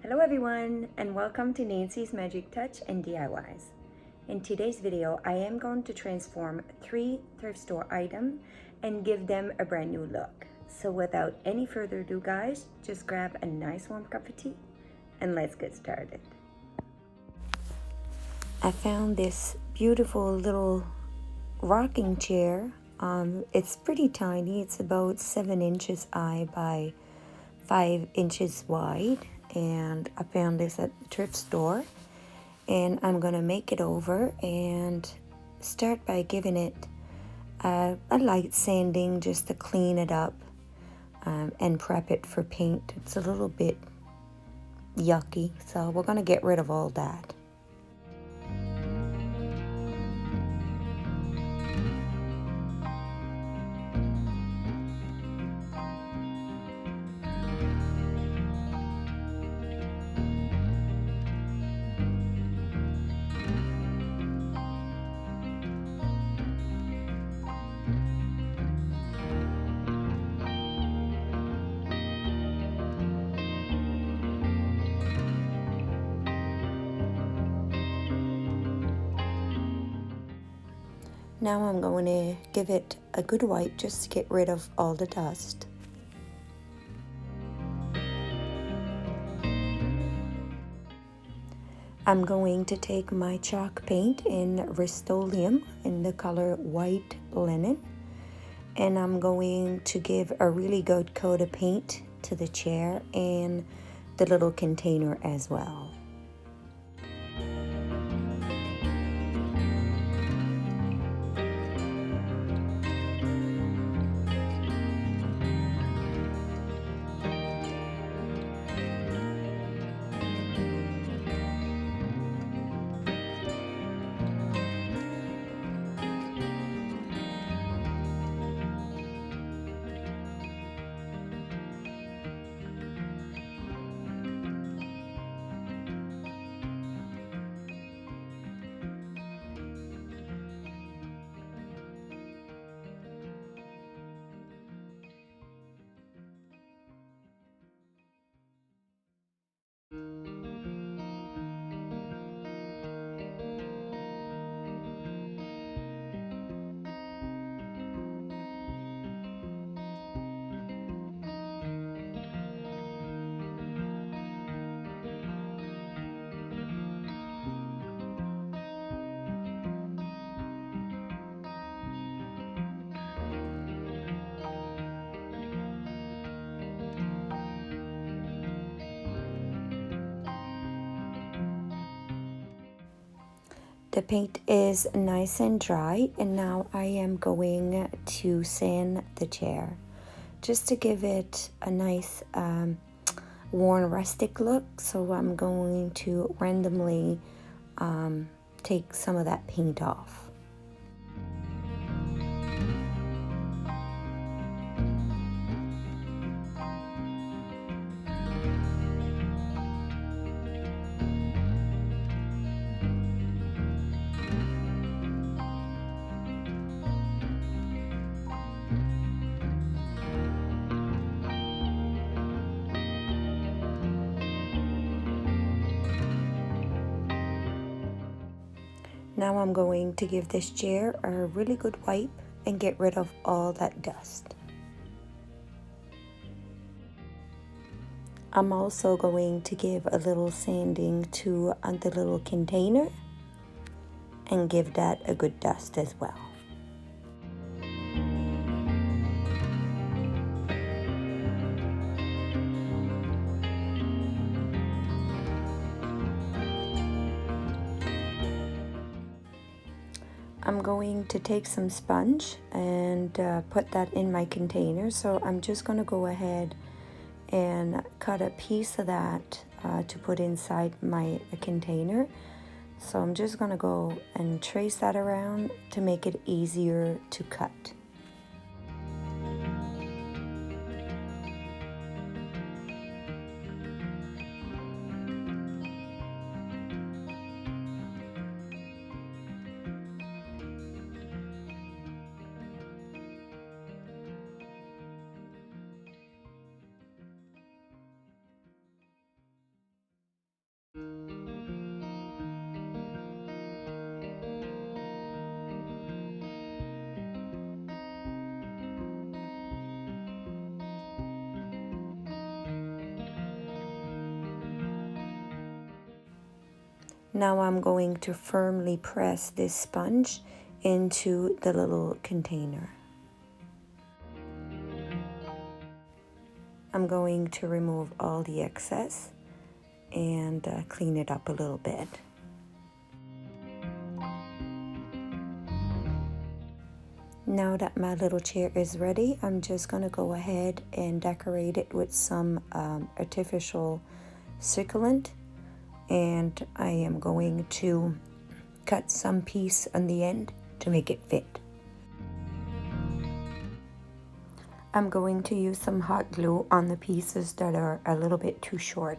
Hello everyone, and welcome to Nancy's Magic Touch and DIYs. In today's video, I am going to transform 3 thrift store items and give them a brand new look. So without any further ado guys, just grab a nice warm cup of tea and let's get started. I found this beautiful little rocking chair. It's pretty tiny. It's about 7 inches high by 5 inches wide. And I found this at the thrift store, and I'm gonna make it over and start by giving it a light sanding just to clean it up and prep it for paint. It's a little bit yucky, so we're gonna get rid of all that. Now I'm going to give it a good wipe just to get rid of all the dust. I'm going to take my chalk paint in Rust-Oleum in the color white linen, and I'm going to give a really good coat of paint to the chair and the little container as well. The paint is nice and dry, and now I am going to sand the chair just to give it a nice worn rustic look. So I'm going to randomly take some of that paint off. Now I'm going to give this chair a really good wipe and get rid of all that dust. I'm also going to give a little sanding to the little container and give that a good dust as well. I'm going to take some sponge and put that in my container. So I'm just going to go ahead and cut a piece of that to put inside my container. So I'm just going to go and trace that around to make it easier to cut. Now I'm going to firmly press this sponge into the little container. I'm going to remove all the excess and clean it up a little bit. Now that my little chair is ready, I'm just going to go ahead and decorate it with some artificial succulent, and I am going to cut some piece on the end to make it fit. I'm going to use some hot glue on the pieces that are a little bit too short.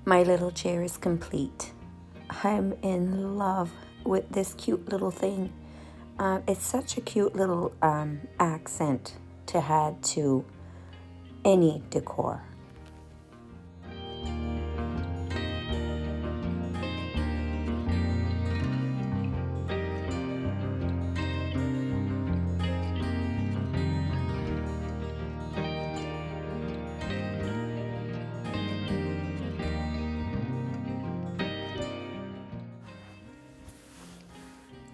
My little chair is complete. I'm in love with this cute little thing. It's such a cute little accent to add to any decor.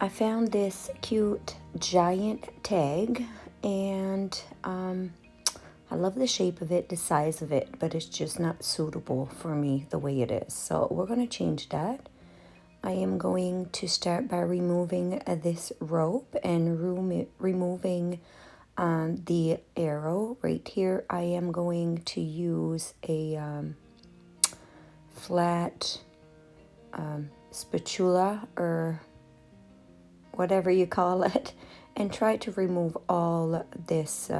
I found this cute giant tag, and I love the shape of it, the size of it, but it's just not suitable for me the way it is. So we're going to change that. I am going to start by removing this rope and removing the arrow right here. I am going to use a flat spatula or whatever you call it, and try to remove all this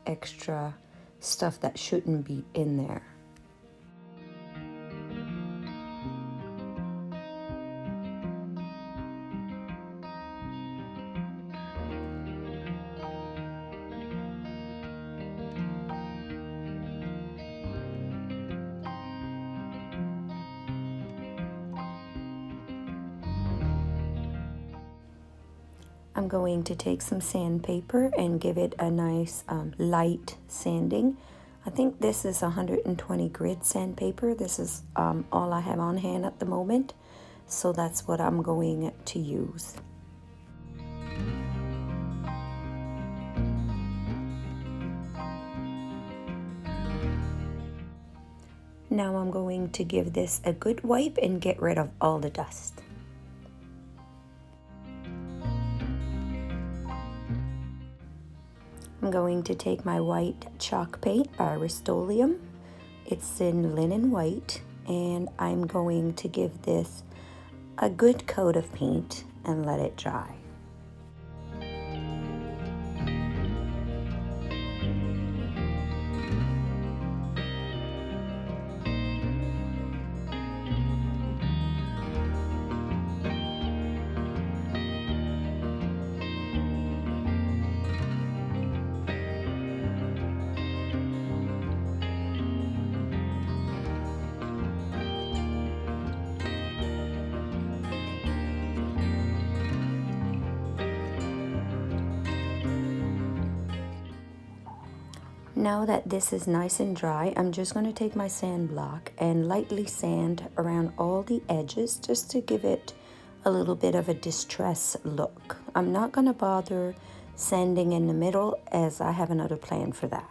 extra stuff that shouldn't be in there. I'm going to take some sandpaper and give it a nice light sanding. I think this is 120 grit sandpaper. This is all I have on hand at the moment, so that's what I'm going to use. Now I'm going to give this a good wipe and get rid of all the dust. I'm going to take my white chalk paint by Rust-Oleum. It's in linen white, and I'm going to give this a good coat of paint and let it dry. Now that this is nice and dry, I'm just going to take my sand block and lightly sand around all the edges just to give it a little bit of a distress look. I'm not going to bother sanding in the middle as I have another plan for that.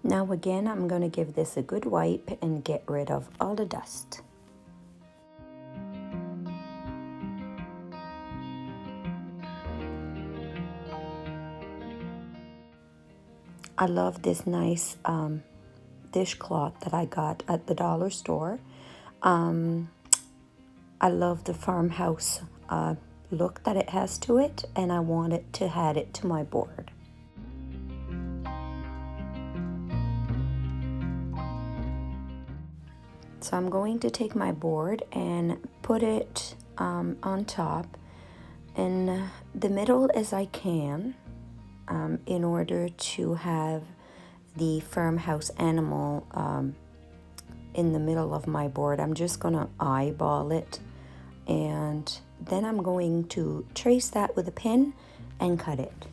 Now again, I'm going to give this a good wipe and get rid of all the dust. I love this nice dishcloth that I got at the dollar store. I love the farmhouse look that it has to it, and I wanted to add it to my board. So I'm going to take my board and put it on top in the middle as I can, in order to have the farmhouse animal in the middle of my board. I'm just gonna eyeball it, and then I'm going to trace that with a pen and cut it.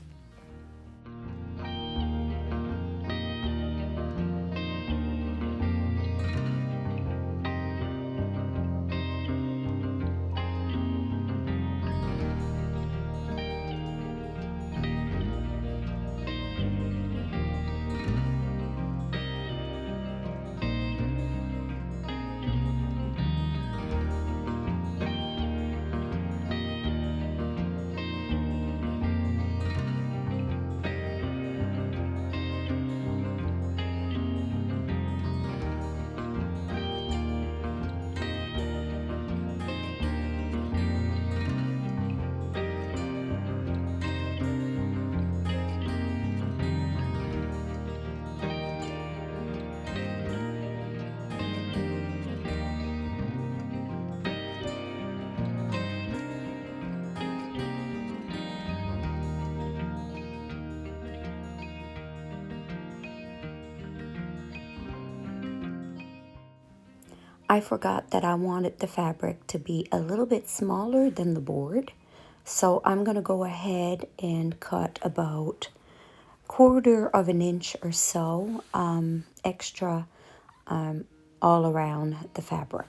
I forgot that I wanted the fabric to be a little bit smaller than the board. So I'm going to go ahead and cut about 1/4 of an inch or so extra all around the fabric.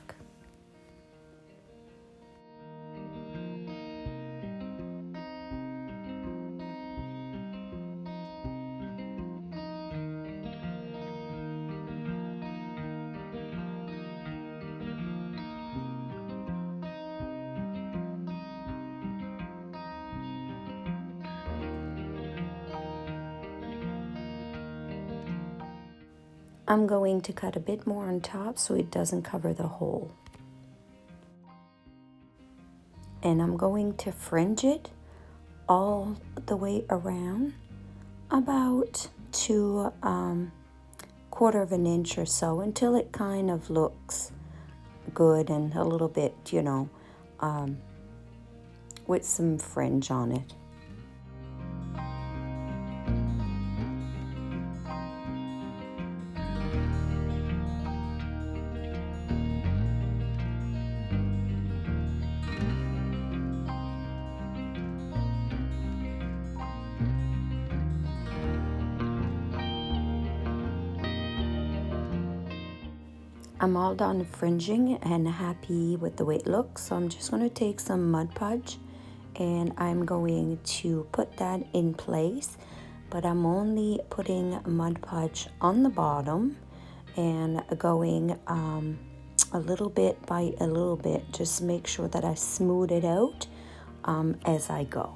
I'm going to cut a bit more on top so it doesn't cover the hole. And I'm going to fringe it all the way around about to 1/4 of an inch or so, until it kind of looks good and a little bit, with some fringe on it. I'm all done fringing and happy with the way it looks, so I'm just going to take some Mod Podge and I'm going to put that in place, but I'm only putting Mod Podge on the bottom and going a little bit by a little bit, just make sure that I smooth it out as I go.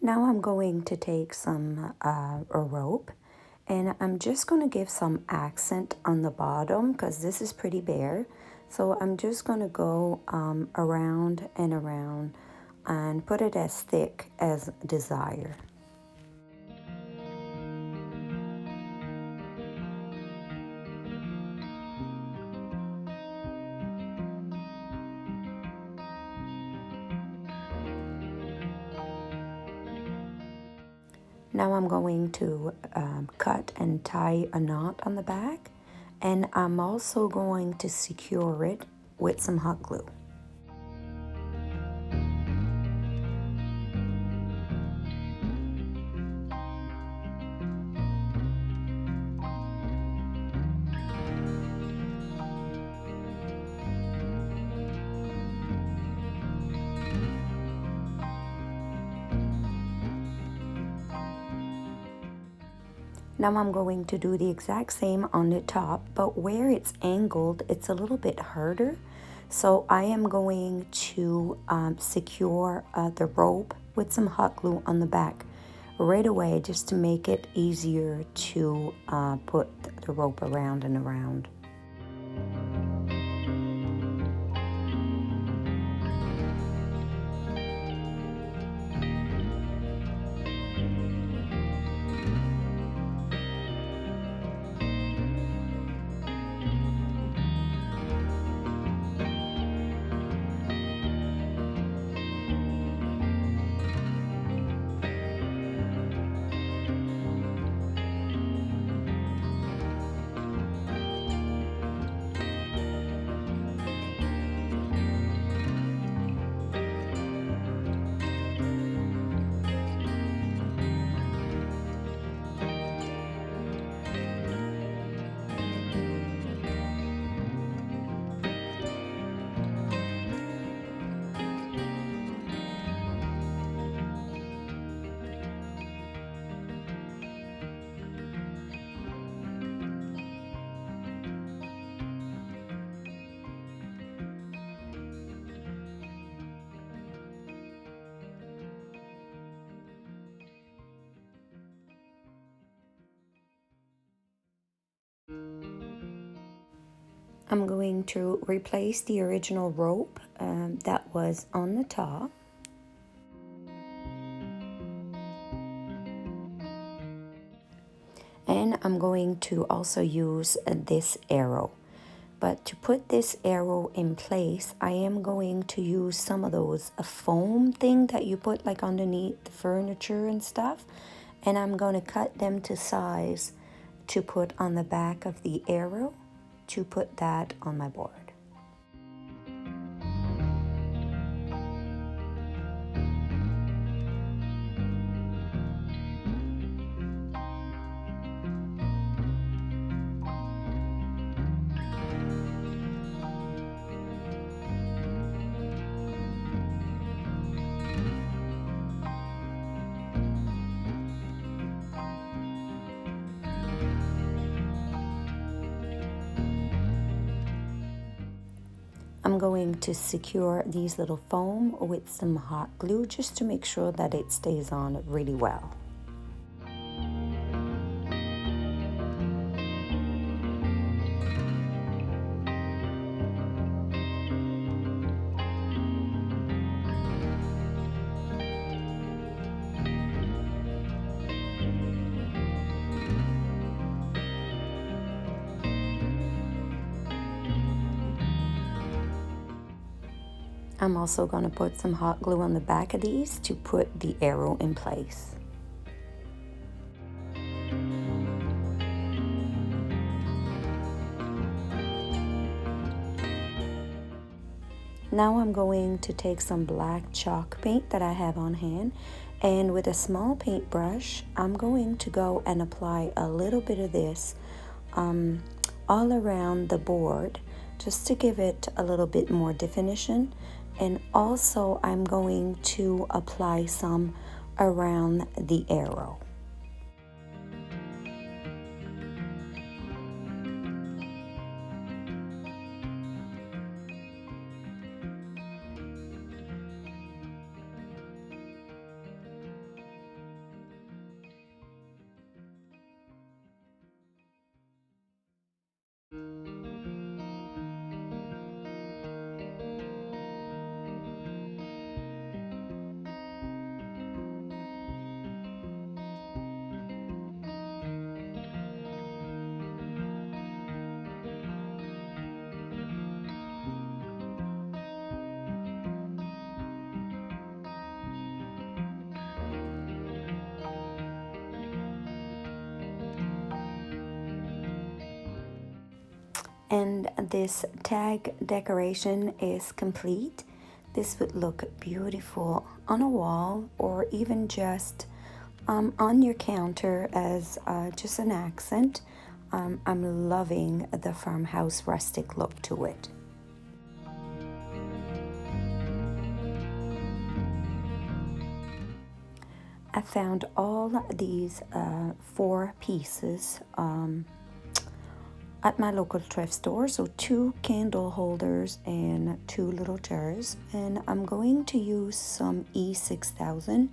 Now I'm going to take some a rope, and I'm just going to give some accent on the bottom because this is pretty bare. So I'm just going to go around and around and put it as thick as desired. Now I'm going to cut and tie a knot on the back, and I'm also going to secure it with some hot glue. Now I'm going to do the exact same on the top, but where it's angled, it's a little bit harder. So I am going to secure the rope with some hot glue on the back right away, just to make it easier to put the rope around and around. I'm going to replace the original rope that was on the top. And I'm going to also use this arrow. But to put this arrow in place, I am going to use some of those foam thing that you put like underneath the furniture and stuff. And I'm going to cut them to size to put on the back of the arrow to put that on my board. I'm going to secure these little foam with some hot glue just to make sure that it stays on really well. I'm also going to put some hot glue on the back of these to put the arrow in place. Now I'm going to take some black chalk paint that I have on hand, and with a small paintbrush I'm going to go and apply a little bit of this all around the board just to give it a little bit more definition. And also I'm going to apply some around the arrow. And this tag decoration is complete. This would look beautiful on a wall or even just on your counter as just an accent. I'm loving the farmhouse rustic look to it. I found all these 4 pieces at my local thrift store. So 2 candle holders and 2 little jars. And I'm going to use some E6000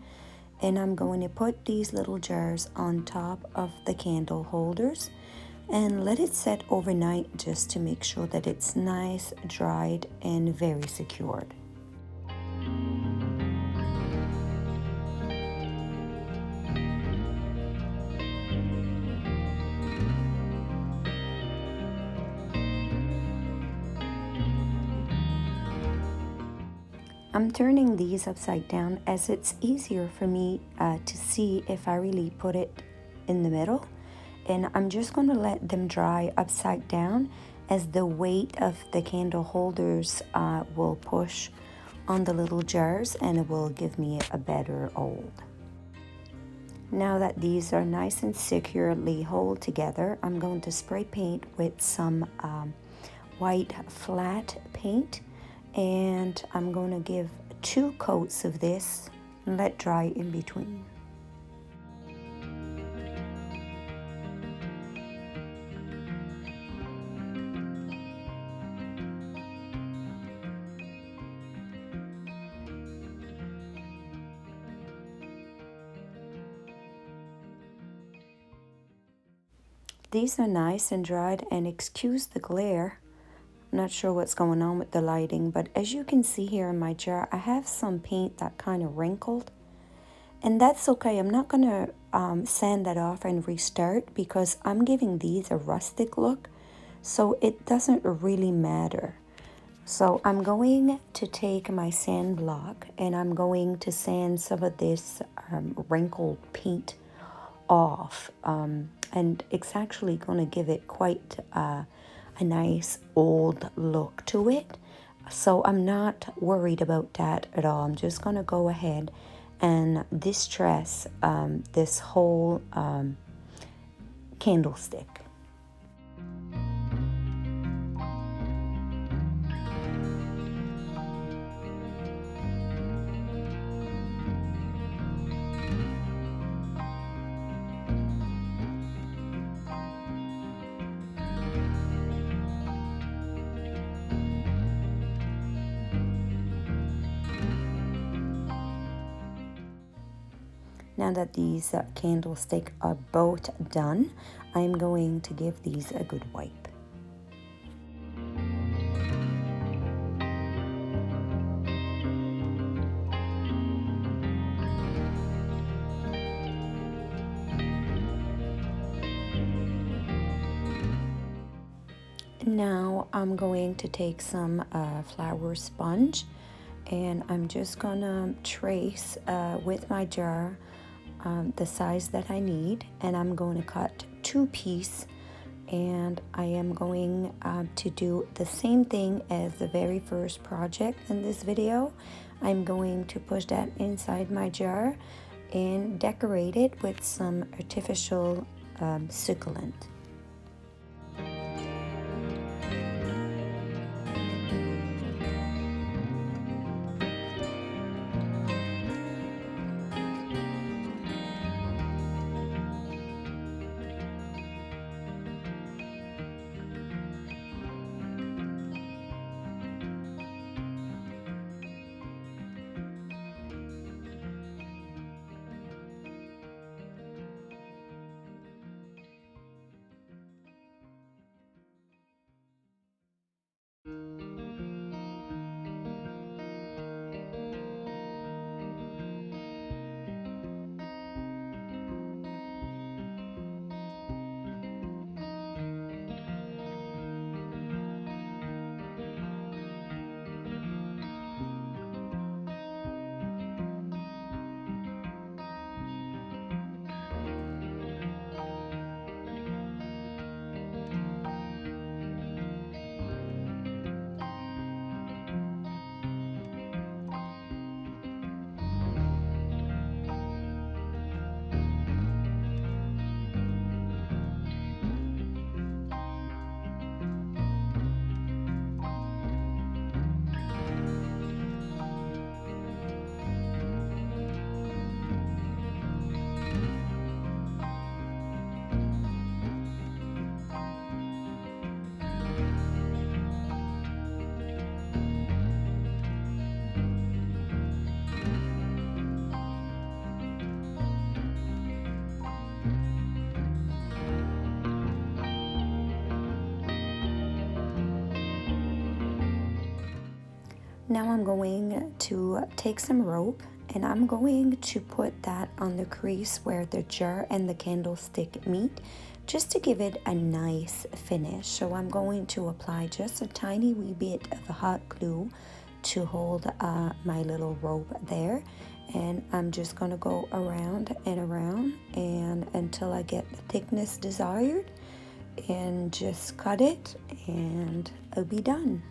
and I'm going to put these little jars on top of the candle holders and let it set overnight just to make sure that it's nice, dried, and very secured. I'm turning these upside down as it's easier for me to see if I really put it in the middle. And I'm just going to let them dry upside down as the weight of the candle holders will push on the little jars and it will give me a better hold. Now that these are nice and securely held together, I'm going to spray paint with some white flat paint. And I'm going to give 2 coats of this and let dry in between. These are nice and dried, and excuse the glare. Not sure what's going on with the lighting, but as you can see here in my jar, I have some paint that kind of wrinkled. And that's okay. I'm not going to sand that off and restart because I'm giving these a rustic look. So it doesn't really matter. So I'm going to take my sand block and I'm going to sand some of this wrinkled paint off. And it's actually going to give it quite a nice old look to it. So I'm not worried about that at all. I'm just going to go ahead and distress this whole candlestick. Now that these candlesticks are both done, I'm going to give these a good wipe. Now I'm going to take some flour sponge and I'm just gonna trace with my jar the size that I need, and I'm going to cut 2 pieces, and I am going to do the same thing as the very first project in this video. I'm going to push that inside my jar and decorate it with some artificial succulent. Now I'm going to take some rope and I'm going to put that on the crease where the jar and the candlestick meet, just to give it a nice finish. So I'm going to apply just a tiny wee bit of hot glue to hold my little rope there, and I'm just going to go around and around and until I get the thickness desired, and just cut it and I'll be done.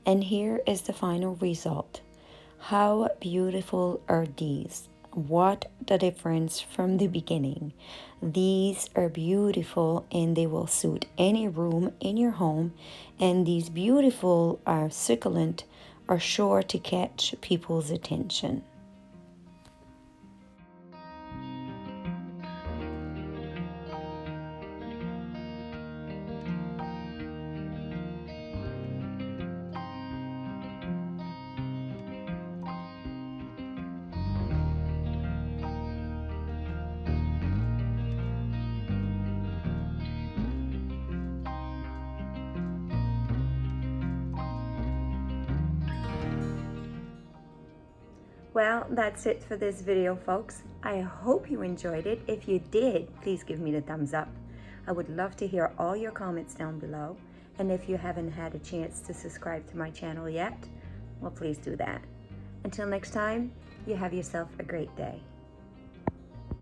And here is the final result. How beautiful are these? What the difference from the beginning. These are beautiful and they will suit any room in your home, and these beautiful succulent are sure to catch people's attention. Well, that's it for this video, folks. I hope you enjoyed it. If you did, please give me the thumbs up. I would love to hear all your comments down below. And if you haven't had a chance to subscribe to my channel yet, well, please do that. Until next time, you have yourself a great day.